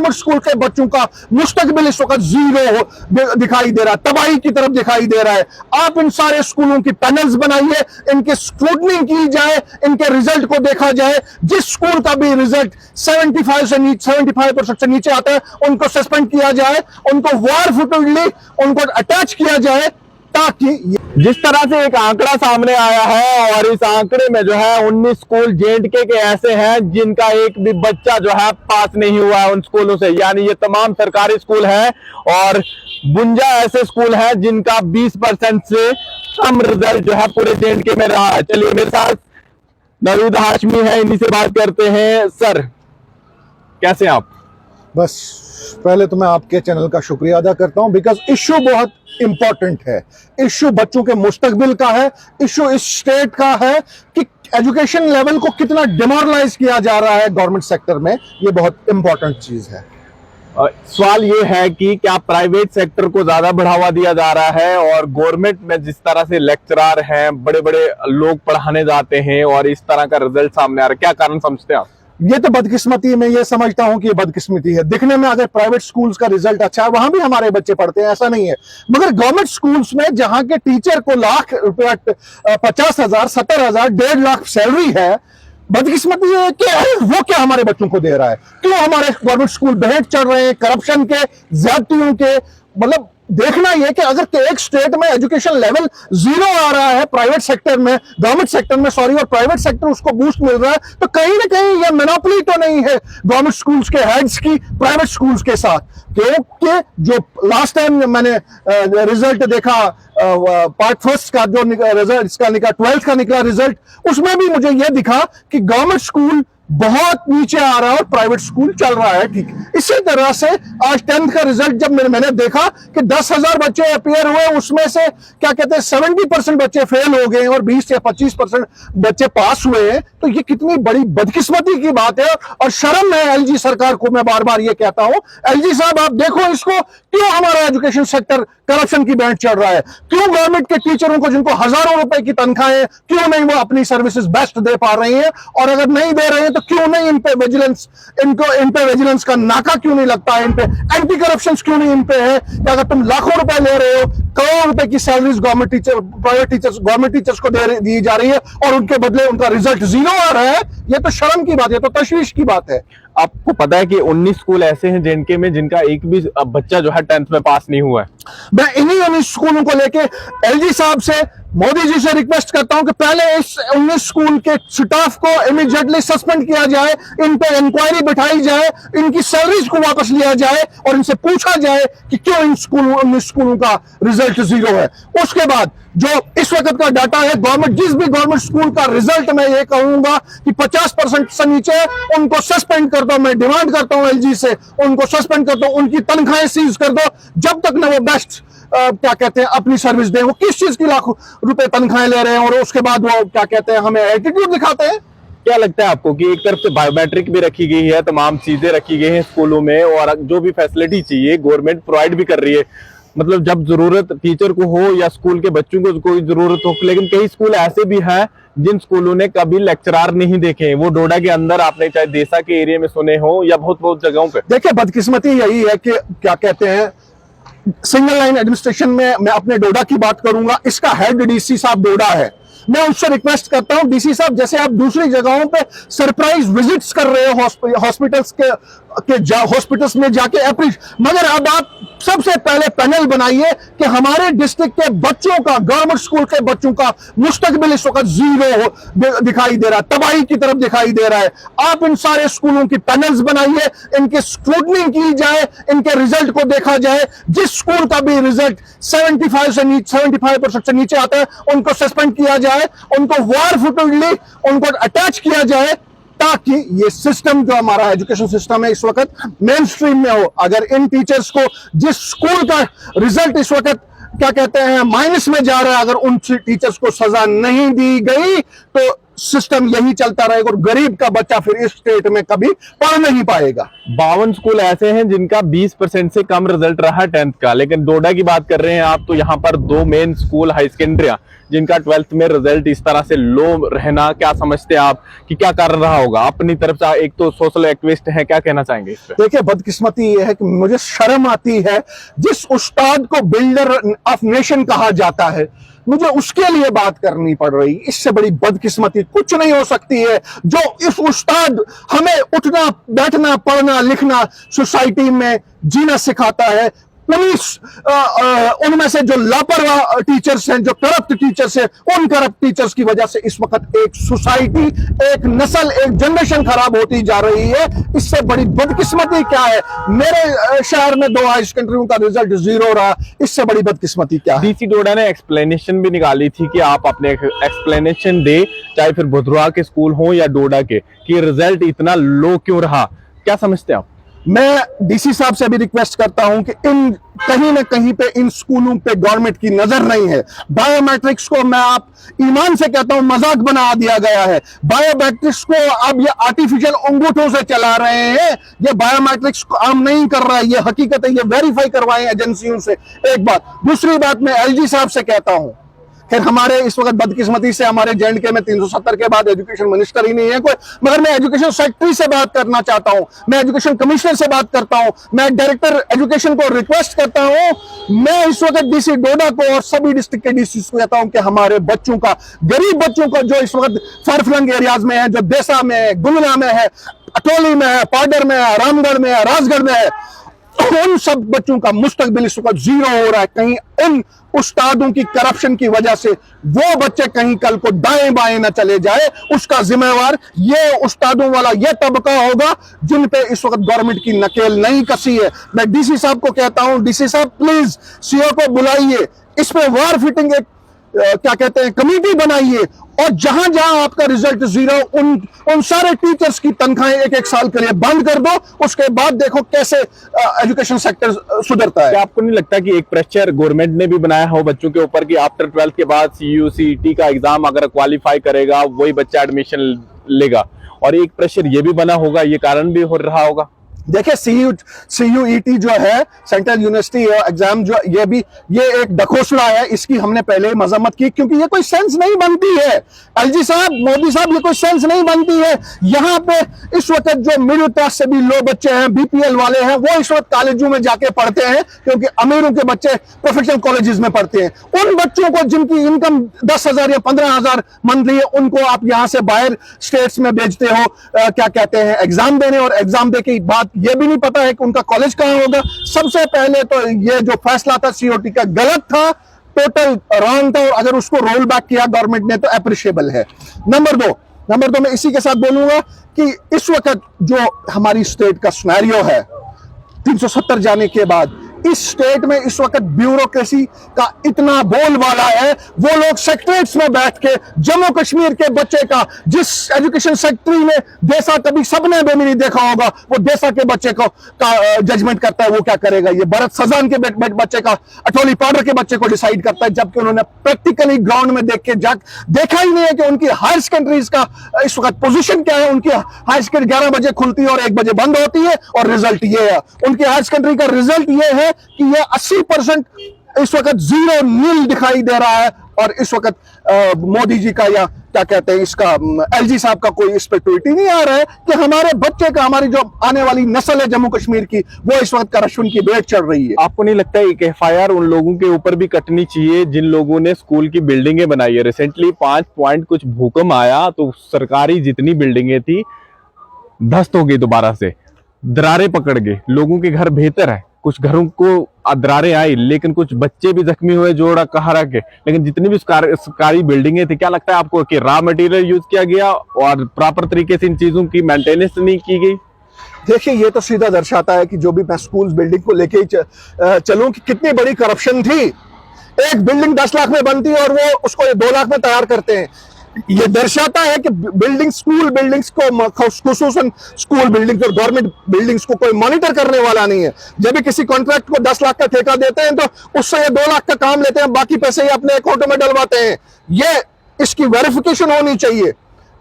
Government school के बच्चों का मुस्तकबिल इस वक्त जीरो दिखाई दे रहा है, तबाही की तरफ दिखाई दे रहा है। आप इन सारे स्कूलों की पैनल्स बनाइए, इनके स्क्रूटनी की जाए, इनके रिजल्ट को देखा जाए। जिस स्कूल का भी रिजल्ट 75% से नीचे आता है उनको सस्पेंड किया जाए, उनको वार फुटली उनको अटैच किया जाए, ताकि जिस तरह से एक आंकड़ा सामने आया है और इस आंकड़े में जो है 19 स्कूल J&K के ऐसे हैं जिनका एक भी बच्चा जो है पास नहीं हुआ है उन स्कूलों से, यानी ये तमाम सरकारी स्कूल है और 52 ऐसे स्कूल हैं जिनका 20% से कम रिजल्ट जो है पूरे J&K में रहा है। चलिए मेरे साथ नवीद हाशमी है, इन्हीं से बात करते हैं। सर कैसे आप? बस पहले तो मैं आपके चैनल का शुक्रिया अदा करता हूं, बिकॉज इश्यू बहुत इंपॉर्टेंट है। इश्यू बच्चों के मुस्तकबिल का है, इश्यू इस स्टेट का है कि एजुकेशन लेवल को कितना डिमोरलाइज किया जा रहा है गवर्नमेंट सेक्टर में। ये बहुत इंपॉर्टेंट चीज है। सवाल ये है कि क्या प्राइवेट सेक्टर को ज्यादा बढ़ावा दिया जा रहा है और गवर्नमेंट में जिस तरह से लेक्चरार हैं, बड़े बड़े लोग पढ़ाने जाते हैं और इस तरह का रिजल्ट सामने आ रहा है, क्या कारण समझते हैं आप? ये तो बदकिस्मती, मैं ये समझता हूं कि ये बदकिस्मती है। दिखने में अगर प्राइवेट स्कूल्स का रिजल्ट अच्छा है, वहां भी हमारे बच्चे पढ़ते हैं, ऐसा नहीं है, मगर गवर्नमेंट स्कूल्स में जहां के टीचर को लाख रुपया 50,000 70,000 1.5 लाख सैलरी है, बदकिस्मती है कि वो क्या हमारे बच्चों को दे रहा है। क्यों हमारे गवर्नमेंट स्कूल भेंट चढ़ रहे हैं करप्शन के, ज्यादतियों के। मतलब देखना यह कि अगर एक स्टेट में एजुकेशन लेवल जीरो आ रहा है, प्राइवेट सेक्टर में, गवर्नमेंट सेक्टर में सॉरी, और प्राइवेट सेक्टर उसको बूस्ट मिल रहा है, तो कहीं ना कहीं यह मोनोपोली तो नहीं है गवर्नमेंट स्कूल्स के हेड्स की प्राइवेट स्कूल्स के साथ। क्योंकि जो लास्ट टाइम मैंने रिजल्ट देखा, पार्ट फर्स्ट का जो रिजल्ट इसका निकला, 12th का निकला रिजल्ट, उसमें भी मुझे यह दिखा कि गवर्नमेंट स्कूल बहुत नीचे आ रहा है और प्राइवेट स्कूल चल रहा है। ठीक, इसी तरह से आज 10th का रिजल्ट जब मैंने देखा कि 10,000 बच्चे अपियर हुए, उसमें से क्या कहते हैं 70% बच्चे फेल हो गए और 20 या 25% बच्चे पास हुए हैं, तो ये कितनी बड़ी बदकिस्मती की बात है। और शर्म है एलजी सरकार को, मैं बार बार ये कहता हूं, एलजी साहब आप देखो इसको, क्यों हमारा एजुकेशन सेक्टर करप्शन की बैंड चढ़ रहा है। क्यों गवर्नमेंट के टीचरों को जिनको हजारों रुपए की तनख्वाहें, क्यों नहीं वो अपनी सर्विसेज बेस्ट दे पा रही हैं, और अगर नहीं दे रहे हैं तो क्यों नहीं इन पे विजिलेंस का नाका क्यों नहीं लगता है, इन पे एंटी करप्शन क्यों नहीं इन पे है। कि अगर तुम लाखों रुपए ले रहे हो, करोड़ों रुपए की सैलरीज प्राइवेट टीचर्स को दी जा रही है और उनके बदले उनका रिजल्ट जीरो आ रहा है, ये तो शर्म की बात है, तो तशवीश की बात है। आपको पता है कि 19 स्कूल ऐसे हैं J&K में जिनका एक भी बच्चा जो है 10th में पास नहीं हुआ है। मैं इन्हीं 19 स्कूलों को लेके एलजी साहब से, मोदी जी से रिक्वेस्ट करता हूं कि पहले इस 19 स्कूल के स्टाफ को इमीडिएटली सस्पेंड किया जाए, इन पे इंक्वायरी बिठाई जाए, इनकी सैलरीज को वापस लिया जाए और इनसे पूछा जाए कि क्यों इन 19 स्कूलों का रिजल्ट जीरो है। उसके बाद जो इस वक्त का डाटा है, गवर्नमेंट जिस भी गवर्नमेंट स्कूल का रिजल्ट मैं ये कहूंगा कि 50% से नीचे उनको सस्पेंड कर दो। मैं डिमांड करता हूं एलजी से, उनको सस्पेंड कर दो, उनकी तनख्वाहें सीज कर दो, जब तक ना वो बेस्ट क्या कहते हैं अपनी सर्विस दें। वो किस चीज की लाखों रुपए तनख्वाहें ले रहे हैं और उसके बाद वो क्या कहते हैं हमें एटीट्यूड दिखाते हैं। क्या लगता है आपको कि एक तरफ से बायोमेट्रिक भी रखी गई है, तमाम चीजें रखी गई हैं स्कूलों में और जो भी फैसिलिटी चाहिए गवर्नमेंट प्रोवाइड भी कर रही है, मतलब जब जरूरत टीचर को हो या स्कूल के बच्चों को कोई जरूरत हो, लेकिन कई स्कूल ऐसे भी हैं जिन स्कूलों ने कभी लेक्चरार नहीं देखे हैं। वो डोडा के अंदर, आपने चाहे देसा के एरिया में सुने हो या बहुत बहुत जगहों पे। देखिए बदकिस्मती यही है कि क्या कहते हैं, सिंगल लाइन एडमिनिस्ट्रेशन में मैं अपने डोडा की बात करूंगा, इसका हेड डीसी साहब डोडा है। मैं उससे रिक्वेस्ट करता हूं डीसी साहब, जैसे आप दूसरी जगहों पे सरप्राइज विजिट्स कर रहे हो हॉस्पिटल्स हॉस्पिटल्स में जाके मगर अब आप सबसे पहले पैनल बनाइए कि हमारे डिस्ट्रिक्ट के बच्चों का, गवर्नमेंट स्कूल के बच्चों का मुस्तकबिल इस वक्त जीरो दिखाई दे रहा है, तबाही की तरफ दिखाई दे रहा है। आप इन सारे स्कूलों की पैनल्स बनाइए, इनकी स्क्रूटनी की जाए, इनके रिजल्ट को देखा जाए। जिस स्कूल का भी रिजल्ट 75% से नीचे आता है उनको सस्पेंड किया जाए, उनको वार फुटली उनको अटैच किया जाए, ताकि ये सिस्टम जो हमारा एजुकेशन सिस्टम है इस वक्त मेन स्ट्रीम में हो। अगर इन टीचर्स को, जिस स्कूल का रिजल्ट इस वक्त क्या कहते हैं माइनस में जा रहा है, अगर उन टीचर्स को सजा नहीं दी गई तो सिस्टम यही चलता रहेगा और गरीब का बच्चा फिर इस स्टेट में कभी पढ़ नहीं पाएगा। 52 स्कूल ऐसे हैं जिनका 20% से कम रिजल्ट रहा 10th का, लेकिन डोडा की बात कर रहे हैं आप तो यहाँ पर 2 मेन स्कूल हाई सेकेंडरियां जिनका 12th में रिजल्ट इस तरह से लो रहना, क्या समझते हैं आप कि क्या कारण रहा होगा? अपनी तरफ से एक तो सोशल एक्टिविस्ट हैं, क्या कहना चाहेंगे इस पे? देखिए, बदकिस्मती ये है कि मुझे शर्म आती है जिस उस्ताद को बिल्डर ऑफ नेशन कहा जाता है, मुझे उसके लिए बात करनी पड़ रही। इससे बड़ी बदकिस्मती कुछ नहीं हो सकती है। जो इस उस्ताद हमें उठना बैठना पढ़ना लिखना सोसाइटी में जीना सिखाता है, पुलिस उनमें से जो लापरवाह टीचर्स हैं, जो करप्ट टीचर्स हैं, उन करप्ट टीचर्स की वजह से इस वक्त एक सोसाइटी, एक नस्ल, एक जनरेशन खराब होती जा रही है। इससे बड़ी बदकिस्मती क्या है? मेरे शहर में 2 हाई सेकेंडरियों का रिजल्ट 0 रहा, इससे बड़ी बदकिस्मती क्या है? डीसी डोडा ने एक्सप्लेनेशन भी निकाली थी कि आप अपने एक्सप्लेनेशन दे, चाहे फिर भुदरुआ के स्कूल हो या डोडा के, कि रिजल्ट इतना लो क्यों रहा, क्या समझते हैं आप? मैं डीसी साहब से भी रिक्वेस्ट करता हूं कि इन कहीं ना कहीं पे इन स्कूलों पे गवर्नमेंट की नजर नहीं है। बायोमेट्रिक्स को मैं आप ईमान से कहता हूं मजाक बना दिया गया है। बायोमेट्रिक्स को अब ये आर्टिफिशियल अंगूठों से चला रहे हैं। ये बायोमेट्रिक्स को आम नहीं कर रहा है, ये हकीकत है, ये वेरीफाई करवाएं एजेंसियों से। एक बात। दूसरी बात मैं एलजी साहब से कहता हूं, खैर हमारे इस वक्त बदकिस्मती से हमारे जेएंडके में 370 के बाद एजुकेशन मिनिस्टर ही नहीं है कोई, मगर मैं एजुकेशन सेक्रेटरी से बात करना चाहता हूं, मैं एजुकेशन कमिश्नर से बात करता हूं, मैं डायरेक्टर एजुकेशन को रिक्वेस्ट करता हूं। मैं इस वक्त डीसी डोडा को और सभी डिस्ट्रिक्ट के डीसी को कहता हूं कि हमारे बच्चों का, गरीब बच्चों का जो इस वक्त फारफलंग एरियाज में है, जो देसा में है, गुमला में है, अटोली में है, पाडर में है, रामगढ़ में है, राजगढ़ में है, उन सब बच्चों का मुस्तकबिल इस वक्त 0 हो रहा है। कहीं उन उस्तादों की करप्शन की वजह से वो बच्चे कहीं कल को दाएं बाएं न चले जाए, उसका जिम्मेवार ये उस्तादों वाला ये तबका होगा जिन पे इस वक्त गवर्नमेंट की नकेल नहीं कसी है। मैं डीसी साहब को कहता हूं, डीसी साहब प्लीज सीओ को बुलाइए, इस पे वार फिटिंग एक क्या कहते हैं कमेटी बनाइए, और जहां जहां आपका रिजल्ट 0, उन सारे टीचर्स की तनख्वाहें 1-1 साल के लिए बंद कर दो। उसके बाद देखो कैसे एजुकेशन सेक्टर सुधरता है। क्या आपको नहीं लगता कि एक प्रेशर गवर्नमेंट ने भी बनाया हो बच्चों के ऊपर कि आफ्टर 12th के बाद CUCET का एग्जाम अगर क्वालिफाई करेगा वही बच्चा एडमिशन लेगा, और एक प्रेशर ये भी बना होगा, ये कारण भी हो रहा होगा? देखिए, CUET जो है सेंट्रल यूनिवर्सिटी एग्जाम, जो ये एक डकोसला है, इसकी हमने पहले मजम्मत की क्योंकि ये कोई सेंस नहीं बनती है। एलजी साहब, मोदी साहब, ये कोई सेंस नहीं बनती है। यहाँ पे इस वक्त जो मिडिल क्लास से भी लो बच्चे हैं, BPL वाले हैं, वो इस वक्त कॉलेजों में जाके पढ़ते हैं क्योंकि अमीरों के बच्चे प्रोफेशनल कॉलेजेस में पढ़ते हैं। उन बच्चों को जिनकी इनकम 10,000 या 15,000 मंथली है, उनको आप यहाँ से बाहर स्टेट्स में भेजते हो क्या कहते हैं एग्जाम देने, और एग्जाम दे के बाद ये भी नहीं पता है कि उनका कॉलेज कहां होगा। सबसे पहले तो ये जो फैसला था COT का गलत था, टोटल रॉन्ग था, और अगर उसको रोल बैक किया गवर्नमेंट ने तो अप्रिशिएबल है। नंबर दो मैं इसी के साथ बोलूंगा कि इस वक्त जो हमारी स्टेट का सिनेरियो है 370 जाने के बाद, इस स्टेट में इस वक्त ब्यूरोक्रेसी का इतना बोलबाला है। वो लोग सेक्रेटरीज में बैठ के जम्मू कश्मीर के बच्चे का, जिस एजुकेशन सेक्रेटरी ने देसा कभी सबने भी नहीं देखा होगा, वो देसा के बच्चे को का जजमेंट करता है वो क्या करेगा। ये भरत सजान के बच्चे का, अटोली पाउडर के बच्चे को डिसाइड करता है, जबकि उन्होंने प्रैक्टिकली ग्राउंड में देखा ही नहीं है कि उनकी हायर सेकेंडरीज का इस वक्त पोजीशन क्या है। उनकी हायर सेकेंडरी 11 बजे खुलती है और 1 बजे बंद होती है, और रिजल्ट ये है, उनकी हायर सेकेंडरी का रिजल्ट ये है कि ये 80% इस वक्त 0 नील दिखाई दे रहा है। और इस वक्त मोदी जी का या क्या कहते हैं इसका एलजी साहब का कोई इस पर ट्वीट ही नहीं आ रहा है कि हमारे बच्चे का, हमारी जो आने वाली नस्ल है जम्मू कश्मीर की, वो इस वक्त करप्शन की भेंट चढ़ रही है। आपको नहीं लगता एक FIR उन लोगों के ऊपर भी कटनी चाहिए जिन लोगों ने स्कूल की बिल्डिंगें बनाई है? रिसेंटली 5 पॉइंट कुछ भूकंप आया तो सरकारी जितनी बिल्डिंगें थी ध्वस्त हो गई, दोबारा से दरारें पकड़ गए, लोगों के घर बेहतर है, कुछ घरों को दरारें आई लेकिन कुछ बच्चे भी जख्मी हुए जोड़ा कहा के। लेकिन जितनी भी सरकारी बिल्डिंगें थी, क्या लगता है आपको कि रॉ मटेरियल यूज किया गया और प्रॉपर तरीके से इन चीजों की मेंटेनेंस नहीं की गई? देखिए, ये तो सीधा दर्शाता है कि जो भी मैं स्कूल बिल्डिंग को लेके चलूं कि कितनी बड़ी करप्शन थी। एक बिल्डिंग 10 लाख में बनती है और वो उसको 2 लाख में तैयार करते हैं। ये दर्शाता है कि स्कूल बिल्डिंग्स को, खुसूसन स्कूल बिल्डिंग्स और गवर्नमेंट बिल्डिंग्स को कोई मॉनिटर करने वाला नहीं है। जब भी किसी कॉन्ट्रैक्ट को 10 लाख का ठेका देते हैं तो उससे ये 2 लाख का काम लेते हैं, बाकी पैसे ये अपने अकाउंटों में डलवाते हैं। ये इसकी वेरिफिकेशन होनी चाहिए।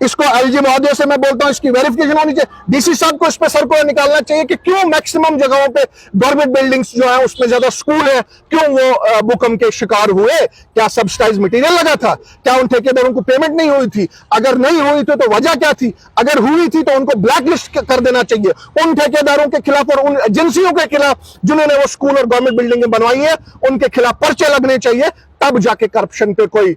इसको एलजी महोदय से मैं बोलता हूं, इसकी वेरिफिकेशन होनी चाहिए। डीसी साहब को इस पे सर्कुलर निकालना चाहिए कि क्यों मैक्सिमम जगहों पे गवर्नमेंट बिल्डिंग्स जो है उसमें ज्यादा स्कूल है, क्यों वो भूकंप के शिकार हुए? क्या सब्सिडाइज मटेरियल लगा था? क्या उन ठेकेदारों को पेमेंट नहीं हुई थी? अगर नहीं हुई थी तो वजह क्या थी? अगर हुई थी तो उनको ब्लैकलिस्ट कर देना चाहिए, उन ठेकेदारों के खिलाफ और उन एजेंसियों के खिलाफ जिन्होंने वो स्कूल और गवर्नमेंट बिल्डिंगें बनवाई है, उनके खिलाफ पर्चे लगने चाहिए, तब जाके करप्शन पे कोई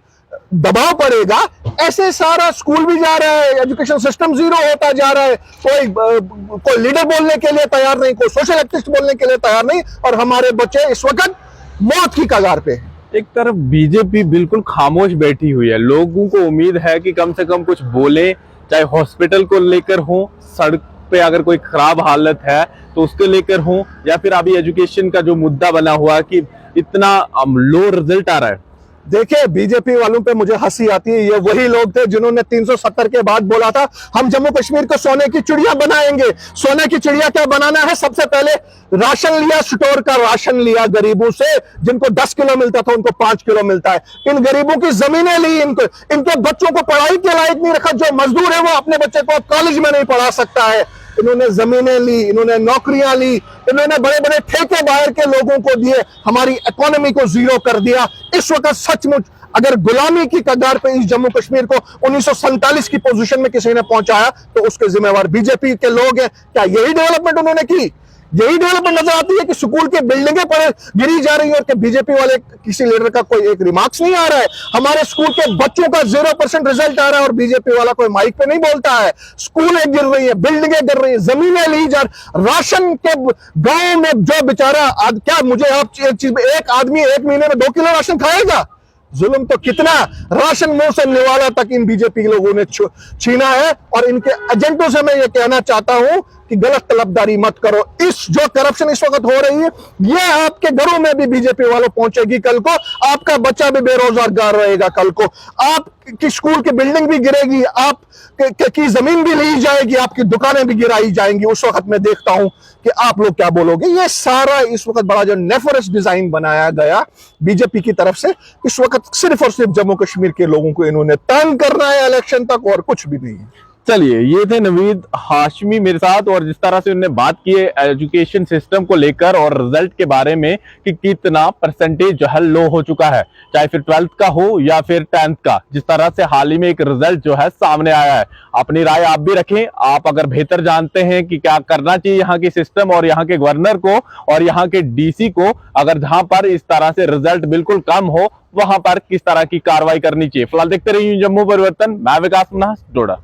दबाव पड़ेगा। ऐसे सारा स्कूल भी जा रहा है, एजुकेशन सिस्टम जीरो होता जा रहा है, कोई लीडर बोलने के लिए तैयार नहीं, कोई सोशल एक्टिविस्ट बोलने के लिए तैयार नहीं, और हमारे बच्चे इस वक्त मौत की कगार पे। एक तरफ बीजेपी बिल्कुल खामोश बैठी हुई है, लोगों को उम्मीद है कि कम से कम कुछ बोले, चाहे हॉस्पिटल को लेकर हो, सड़क पे अगर कोई खराब हालत है तो उसके लेकर हो, या फिर अभी एजुकेशन का जो मुद्दा बना हुआ कि इतना लो रिजल्ट आ रहा है। देखिए, बीजेपी वालों पे मुझे हंसी आती है। ये वही लोग थे जिन्होंने 370 के बाद बोला था हम जम्मू कश्मीर को सोने की चिड़िया बनाएंगे। सोने की चिड़िया क्या बनाना है? सबसे पहले राशन लिया, स्टोर का राशन लिया गरीबों से, जिनको 10 किलो मिलता था उनको 5 किलो मिलता है। इन गरीबों की जमीनें ली, इनके बच्चों को पढ़ाई के लायक नहीं रखा। जो मजदूर है वो अपने बच्चे को कॉलेज में नहीं पढ़ा सकता है। इन्होंने जमीनें ली, इन्होंने नौकरियां ली, इन्होंने बड़े बड़े ठेके बाहर के लोगों को दिए, हमारी इकोनॉमी को जीरो कर दिया। इस वक्त सचमुच अगर गुलामी की कगार पे इस जम्मू कश्मीर को 1947 की पोजीशन में किसी ने पहुंचाया तो उसके जिम्मेवार बीजेपी के लोग हैं। क्या यही डेवलपमेंट उन्होंने की? यही डेवलपमेंट नजर आती है कि स्कूल के बिल्डिंगें पर गिरी जा रही है और कि बीजेपी वाले किसी लीडर का कोई एक रिमार्क्स नहीं आ रहा है? हमारे स्कूल के बच्चों का 0% रिजल्ट आ रहा है और बीजेपी वाला कोई माइक पे नहीं बोलता है। स्कूलें गिर रही है, बिल्डिंगें गिर रही है, जमीनें ली जा, राशन के गांव में जो बेचारा क्या मुझे आप एक चीज, एक आदमी 1 महीने में 2 किलो राशन खाएगा? जुल्म तो कितना, राशन मुंह से निवाला तक इन बीजेपी लोगों ने छीना है। और इनके एजेंटों से मैं ये कहना चाहता हूं कि गलत तलबदारी मत करो। इस जो करप्शन इस वक्त हो रही है, ये आपके घरों में भी बीजेपी वालों पहुंचेगी कल को। आपका बच्चा भी बेरोजगार रहेगा कल को, आपकी स्कूल की बिल्डिंग भी गिरेगी, आप की जमीन भी ली जाएगी, आपकी दुकानें भी गिराई जाएंगी। उस वक्त मैं देखता हूं कि आप लोग क्या बोलोगे। ये सारा इस वक्त बड़ा जो नेफरस डिजाइन बनाया गया बीजेपी की तरफ से, इस वक्त सिर्फ और सिर्फ जम्मू कश्मीर के लोगों को इन्होंने तंग करना है इलेक्शन तक, और कुछ भी नहीं है। चलिए, ये थे नवीद हाशमी मेरे साथ, और जिस तरह से उन्होंने बात की है एजुकेशन सिस्टम को लेकर और रिजल्ट के बारे में कि कितना परसेंटेज जो है लो हो चुका है, चाहे फिर 12th का हो या फिर 10th का। जिस तरह से हाल ही में एक रिजल्ट जो है सामने आया है, अपनी राय आप भी रखें। आप अगर बेहतर जानते हैं कि क्या करना चाहिए यहाँ के सिस्टम और यहाँ के गवर्नर को और यहाँ के डीसी को, अगर जहां पर इस तरह से रिजल्ट बिल्कुल कम हो वहां पर किस तरह की कार्रवाई करनी चाहिए। फिलहाल देखते रहिए जम्मू परिवर्तन। मैं विकास मन्हास, डोडा।